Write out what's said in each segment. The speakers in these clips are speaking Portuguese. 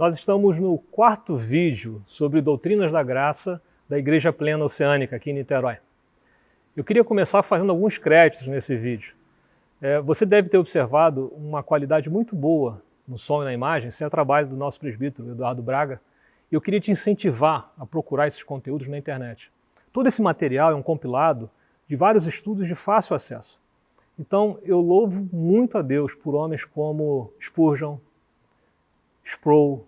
Nós estamos no 4º vídeo sobre doutrinas da graça da Igreja Plena Oceânica, aqui em Niterói. Eu queria começar fazendo alguns créditos nesse vídeo. Você deve ter observado uma qualidade muito boa no som e na imagem, esse é o trabalho do nosso presbítero, Eduardo Braga, e eu queria te incentivar a procurar esses conteúdos na internet. Todo esse material é um compilado de vários estudos de fácil acesso. Então, eu louvo muito a Deus por homens como Spurgeon, Sproul,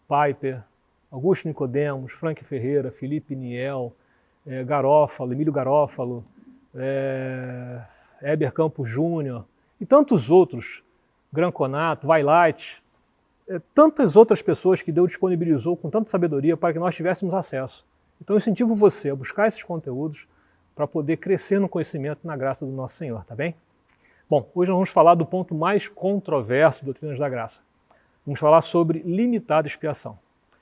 Piper, Augusto Nicodemos, Frank Ferreira, Felipe Niel, Garófalo, Emílio Garófalo, Heber Campos Júnior e tantos outros, Granconato, Vailate, tantas outras pessoas que Deus disponibilizou com tanta sabedoria para que nós tivéssemos acesso. Então eu incentivo você a buscar esses conteúdos para poder crescer no conhecimento e na graça do nosso Senhor, tá bem? Bom, hoje nós vamos falar do ponto mais controverso de doutrinas da graça. Vamos falar sobre limitada expiação.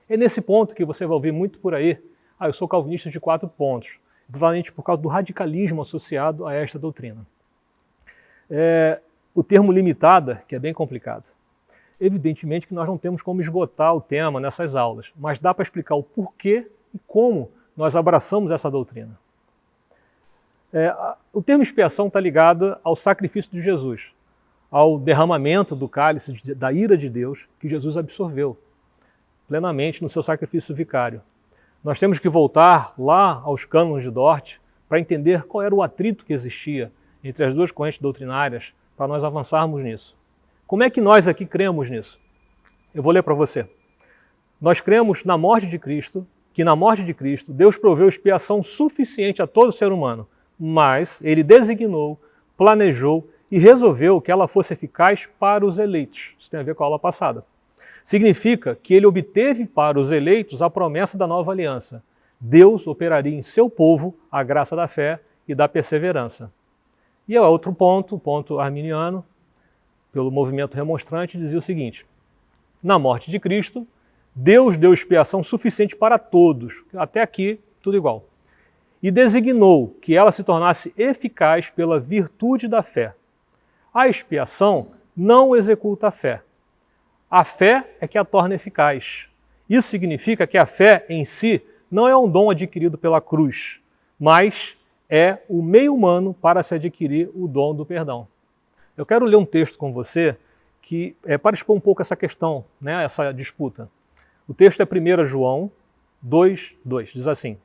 É nesse ponto que você vai ouvir muito por aí, eu sou calvinista de 4 pontos, exatamente por causa do radicalismo associado a esta doutrina. O termo limitada, que é bem complicado. Evidentemente que nós não temos como esgotar o tema nessas aulas, mas dá para explicar o porquê e como nós abraçamos essa doutrina. O termo expiação está ligado ao sacrifício de Jesus, ao derramamento do cálice da ira de Deus que Jesus absorveu plenamente no seu sacrifício vicário. Nós temos que voltar lá aos cânones de Dort para entender qual era o atrito que existia entre as duas correntes doutrinárias para nós avançarmos nisso. Como é que nós aqui cremos nisso? Eu vou ler para você. Nós cremos na morte de Cristo, que na morte de Cristo Deus proveu expiação suficiente a todo ser humano, mas Ele designou, planejou e resolveu que ela fosse eficaz para os eleitos. Isso tem a ver com a aula passada. Significa que Ele obteve para os eleitos a promessa da nova aliança. Deus operaria em seu povo a graça da fé e da perseverança. E outro ponto, o ponto arminiano, pelo movimento remonstrante, dizia o seguinte: na morte de Cristo, Deus deu expiação suficiente para todos, até aqui tudo igual, e designou que ela se tornasse eficaz pela virtude da fé. A expiação não executa a fé. A fé é que a torna eficaz. Isso significa que a fé em si não é um dom adquirido pela cruz, mas é o meio humano para se adquirir o dom do perdão. Eu quero ler um texto com você que para expor um pouco essa questão, essa disputa. O texto é 1 João 2:2, diz assim: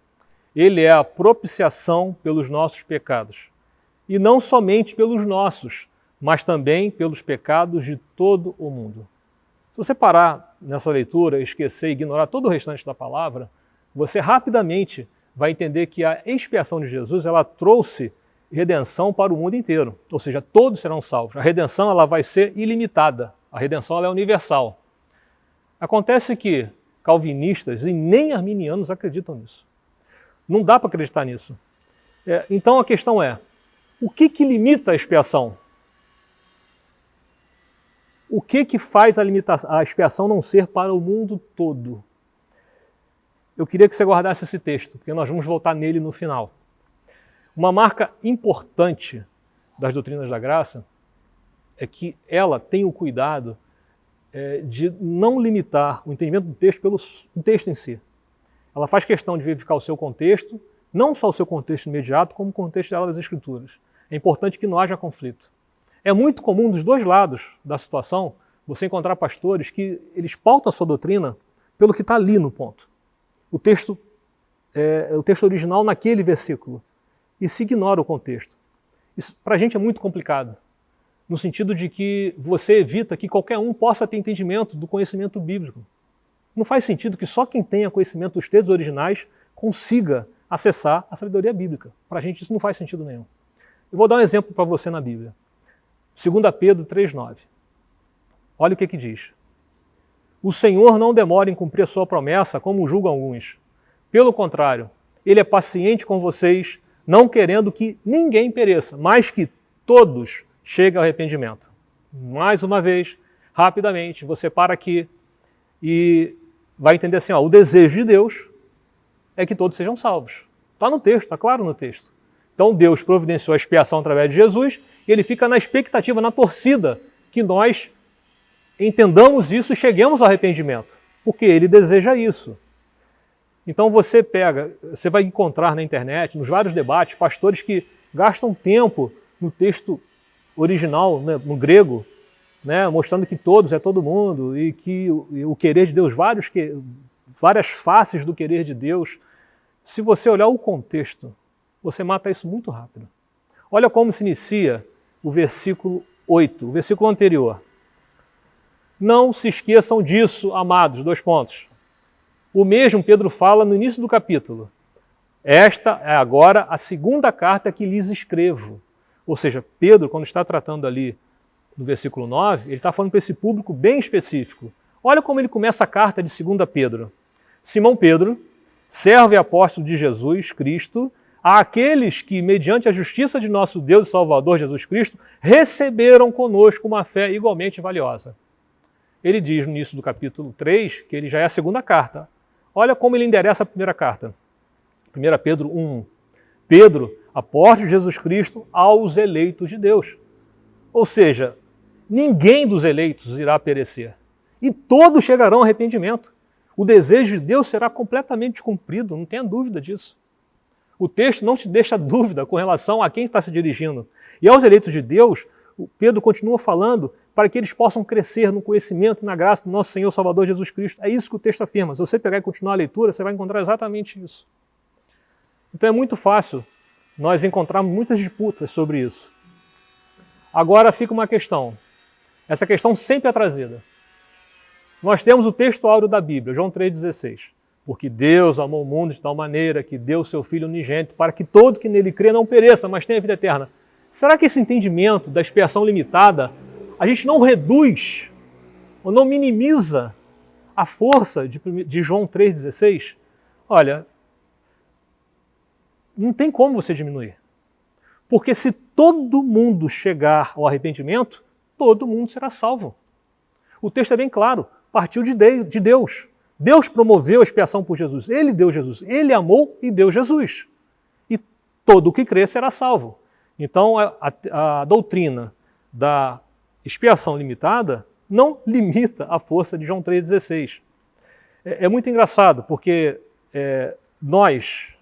Ele é a propiciação pelos nossos pecados, e não somente pelos nossos, mas também pelos pecados de todo o mundo. Se você parar nessa leitura, esquecer e ignorar todo o restante da palavra, você rapidamente vai entender que a expiação de Jesus ela trouxe redenção para o mundo inteiro, ou seja, todos serão salvos. A redenção ela vai ser ilimitada, a redenção ela é universal. Acontece que calvinistas e nem arminianos acreditam nisso. Não dá para acreditar nisso. Então a questão é, o que limita a expiação? O que faz a expiação não ser para o mundo todo? Eu queria que você guardasse esse texto, porque nós vamos voltar nele no final. Uma marca importante das doutrinas da graça é que ela tem o cuidado de não limitar o entendimento do texto pelo texto em si. Ela faz questão de verificar o seu contexto, não só o seu contexto imediato, como o contexto das Escrituras. É importante que não haja conflito. É muito comum dos dois lados da situação você encontrar pastores que eles pautam a sua doutrina pelo que está ali no ponto. O texto original naquele versículo. E se ignora o contexto. Isso para a gente é muito complicado, no sentido de que você evita que qualquer um possa ter entendimento do conhecimento bíblico. Não faz sentido que só quem tenha conhecimento dos textos originais consiga acessar a sabedoria bíblica. Para a gente isso não faz sentido nenhum. Eu vou dar um exemplo para você na Bíblia. 2 Pedro 3,9. Olha o que diz. O Senhor não demora em cumprir a sua promessa, como julgam alguns. Pelo contrário, Ele é paciente com vocês, não querendo que ninguém pereça, mas que todos cheguem ao arrependimento. Mais uma vez, rapidamente, você para aqui e vai entender assim, o desejo de Deus é que todos sejam salvos. Está no texto, está claro no texto. Então Deus providenciou a expiação através de Jesus e Ele fica na expectativa, na torcida, que nós entendamos isso e cheguemos ao arrependimento. porque ele deseja isso. Então você vai encontrar na internet, nos vários debates, pastores que gastam tempo no texto original, né, no grego, né, mostrando que todos é todo mundo e que o querer de Deus, várias faces do querer de Deus. Se você olhar o contexto, você mata isso muito rápido. Olha como se inicia o versículo 8, o versículo anterior. Não se esqueçam disso, amados, 2 pontos. O mesmo Pedro fala no início do capítulo. Esta é agora a segunda carta que lhes escrevo. Ou seja, Pedro, quando está tratando ali no versículo 9, ele está falando para esse público bem específico. Olha como ele começa a carta de 2 Pedro. Simão Pedro, servo e apóstolo de Jesus Cristo, àqueles que, mediante a justiça de nosso Deus e Salvador Jesus Cristo, receberam conosco uma fé igualmente valiosa. Ele diz no início do capítulo 3 que ele já é a segunda carta. Olha como ele endereça a primeira carta. 1 Pedro 1. Pedro, apóstolo de Jesus Cristo aos eleitos de Deus. Ou seja, ninguém dos eleitos irá perecer. E todos chegarão ao arrependimento. O desejo de Deus será completamente cumprido, não tenha dúvida disso. O texto não te deixa dúvida com relação a quem está se dirigindo. E aos eleitos de Deus, Pedro continua falando para que eles possam crescer no conhecimento e na graça do nosso Senhor Salvador Jesus Cristo. É isso que o texto afirma. Se você pegar e continuar a leitura, você vai encontrar exatamente isso. Então é muito fácil nós encontrarmos muitas disputas sobre isso. Agora fica uma questão. Essa questão sempre é trazida. Nós temos o texto áureo da Bíblia, João 3,16. Porque Deus amou o mundo de tal maneira que deu o seu Filho unigênito para que todo que nele crê não pereça, mas tenha vida eterna. Será que esse entendimento da expiação limitada, a gente não reduz ou não minimiza a força de João 3,16? Olha, não tem como você diminuir. Porque se todo mundo chegar ao arrependimento, todo mundo será salvo. O texto é bem claro, partiu de Deus. Deus promoveu a expiação por Jesus, ele deu Jesus, ele amou e deu Jesus. E todo o que crê será salvo. Então a doutrina da expiação limitada não limita a força de João 3,16. É muito engraçado, porque nós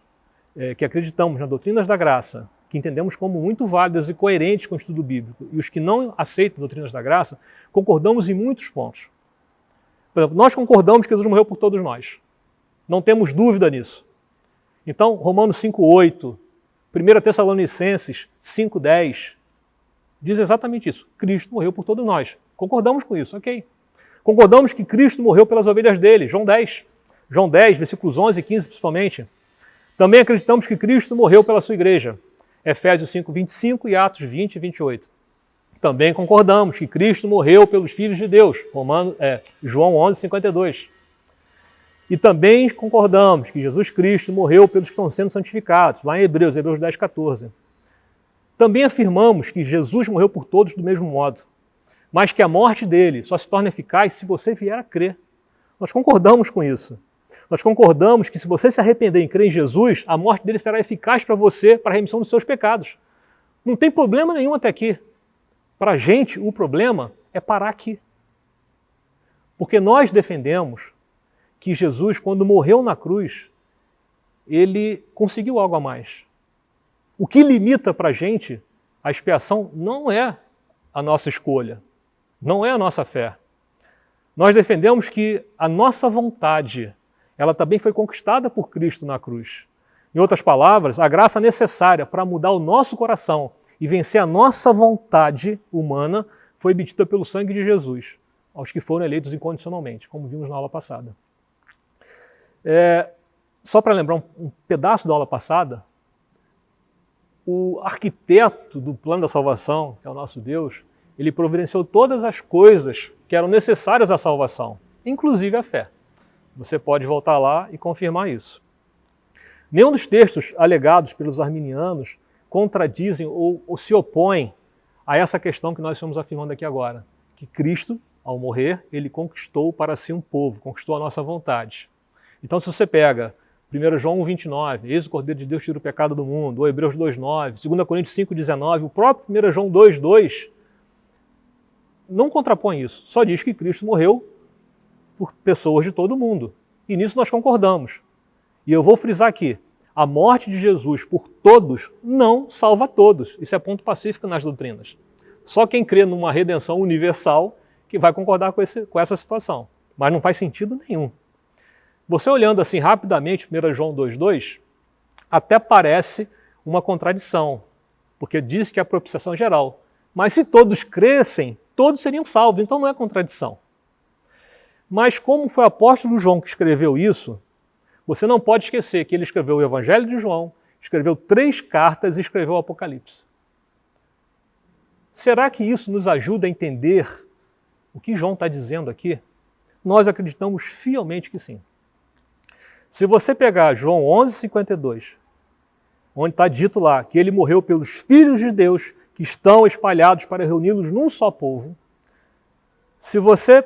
que acreditamos nas doutrinas da graça, que entendemos como muito válidas e coerentes com o estudo bíblico, e os que não aceitam doutrinas da graça, concordamos em muitos pontos. Por exemplo, nós concordamos que Jesus morreu por todos nós. Não temos dúvida nisso. Então, Romanos 5,8, 1 Tessalonicenses 5,10, diz exatamente isso. Cristo morreu por todos nós. Concordamos com isso, ok. Concordamos que Cristo morreu pelas ovelhas dele, João 10. João 10, versículos 11 e 15 principalmente. Também acreditamos que Cristo morreu pela sua igreja, Efésios 5,25 e Atos 20 e 28. Também concordamos que Cristo morreu pelos filhos de Deus, João 11, 52. E também concordamos que Jesus Cristo morreu pelos que estão sendo santificados, lá em Hebreus 10, 14. Também afirmamos que Jesus morreu por todos do mesmo modo, mas que a morte dele só se torna eficaz se você vier a crer. Nós concordamos com isso. Nós concordamos que se você se arrepender e crer em Jesus, a morte dele será eficaz para você, para a remissão dos seus pecados. Não tem problema nenhum até aqui. Para a gente, o problema é parar aqui. Porque nós defendemos que Jesus, quando morreu na cruz, ele conseguiu algo a mais. O que limita para a gente a expiação não é a nossa escolha, não é a nossa fé. Nós defendemos que a nossa vontade, ela também foi conquistada por Cristo na cruz. Em outras palavras, a graça necessária para mudar o nosso coração e vencer a nossa vontade humana foi obtida pelo sangue de Jesus, aos que foram eleitos incondicionalmente, como vimos na aula passada. Só para lembrar um pedaço da aula passada, o arquiteto do plano da salvação, que é o nosso Deus, ele providenciou todas as coisas que eram necessárias à salvação, inclusive a fé. Você pode voltar lá e confirmar isso. Nenhum dos textos alegados pelos arminianos contradizem ou se opõem a essa questão que nós estamos afirmando aqui agora, que Cristo, ao morrer, ele conquistou para si um povo, conquistou a nossa vontade. Então, se você pega 1 João 1,29, eis o Cordeiro de Deus tira o pecado do mundo, ou Hebreus 2,9, 2 Coríntios 5,19, o próprio 1 João 2,2, não contrapõe isso, só diz que Cristo morreu por pessoas de todo mundo. E nisso nós concordamos. E eu vou frisar aqui, a morte de Jesus por todos não salva todos. Isso é ponto pacífico nas doutrinas. Só quem crê numa redenção universal que vai concordar com essa situação. Mas não faz sentido nenhum. Você olhando assim rapidamente, 1 João 2,2, até parece uma contradição, porque diz que é a propiciação geral. Mas se todos crescem, todos seriam salvos, então não é contradição. Mas como foi o apóstolo João que escreveu isso, você não pode esquecer que ele escreveu o Evangelho de João, escreveu 3 cartas e escreveu o Apocalipse. Será que isso nos ajuda a entender o que João está dizendo aqui? Nós acreditamos fielmente que sim. Se você pegar João 11,52, onde está dito lá que ele morreu pelos filhos de Deus que estão espalhados para reuni-los num só povo, se você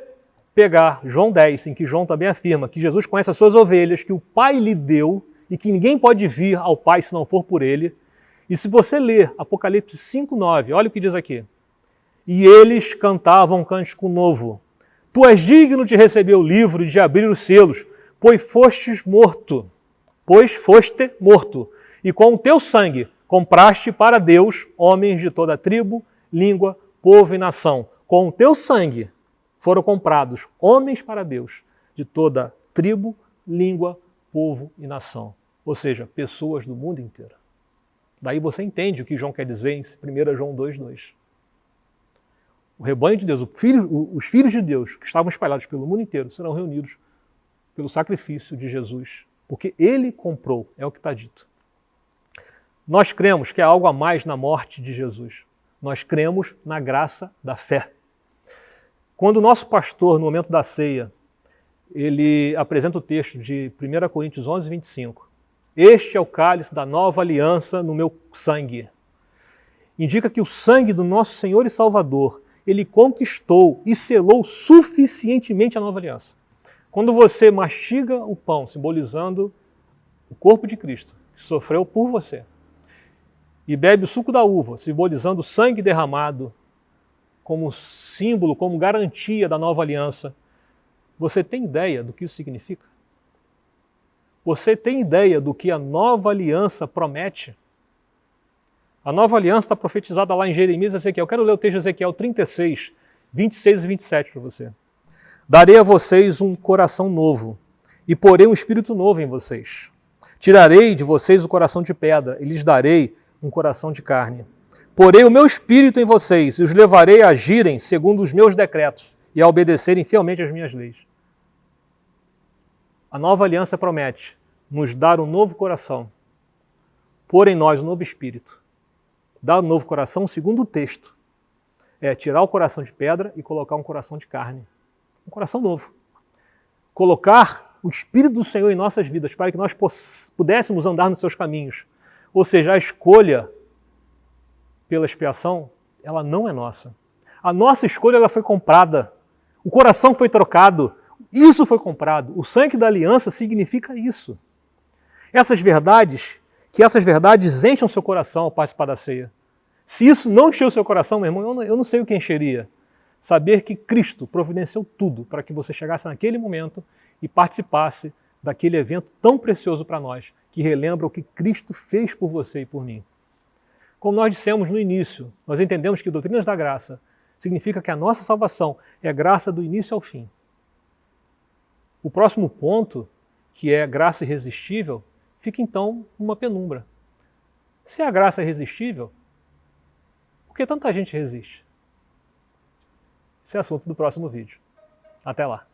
pegar João 10, em que João também afirma que Jesus conhece as suas ovelhas, que o Pai lhe deu e que ninguém pode vir ao Pai se não for por ele, e se você ler Apocalipse 5,9, olha o que diz aqui. E eles cantavam um cântico novo. Tu és digno de receber o livro e de abrir os selos, pois foste morto, e com o teu sangue compraste para Deus homens de toda tribo, língua, povo e nação. Com o teu sangue foram comprados homens para Deus de toda tribo, língua, povo e nação. Ou seja, pessoas do mundo inteiro. Daí você entende o que João quer dizer em 1 João 2,2. O rebanho de Deus, os filhos de Deus que estavam espalhados pelo mundo inteiro serão reunidos pelo sacrifício de Jesus, porque ele comprou, é o que está dito. Nós cremos que há algo a mais na morte de Jesus. Nós cremos na graça da fé. Quando o nosso pastor, no momento da ceia, ele apresenta o texto de 1 Coríntios 11:25, este é o cálice da nova aliança no meu sangue. Indica que o sangue do nosso Senhor e Salvador, ele conquistou e selou suficientemente a nova aliança. Quando você mastiga o pão, simbolizando o corpo de Cristo, que sofreu por você, e bebe o suco da uva, simbolizando o sangue derramado, como símbolo, como garantia da nova aliança, você tem ideia do que isso significa? Você tem ideia do que a nova aliança promete? A nova aliança está profetizada lá em Jeremias e Ezequiel. Eu quero ler o texto de Ezequiel 36, 26 e 27 para você. Darei a vocês um coração novo e porei um espírito novo em vocês. Tirarei de vocês o coração de pedra e lhes darei um coração de carne. Porei o meu espírito em vocês e os levarei a agirem segundo os meus decretos e a obedecerem fielmente às minhas leis. A nova aliança promete nos dar um novo coração, pôr em nós um novo espírito. Dar um novo coração, segundo o texto, é tirar o coração de pedra e colocar um coração de carne. Um coração novo. Colocar o Espírito do Senhor em nossas vidas para que nós pudéssemos andar nos seus caminhos. Ou seja, a escolha pela expiação, ela não é nossa. A nossa escolha ela foi comprada. O coração foi trocado. Isso foi comprado. O sangue da aliança significa isso. Essas verdades encham seu coração ao participar da ceia. Se isso não encheu seu coração, meu irmão, eu não sei o que encheria. Saber que Cristo providenciou tudo para que você chegasse naquele momento e participasse daquele evento tão precioso para nós, que relembra o que Cristo fez por você e por mim. Como nós dissemos no início, nós entendemos que doutrinas da graça significa que a nossa salvação é graça do início ao fim. O próximo ponto, que é graça irresistível, fica então uma penumbra. Se a graça é irresistível, por que tanta gente resiste? Esse é o assunto do próximo vídeo. Até lá!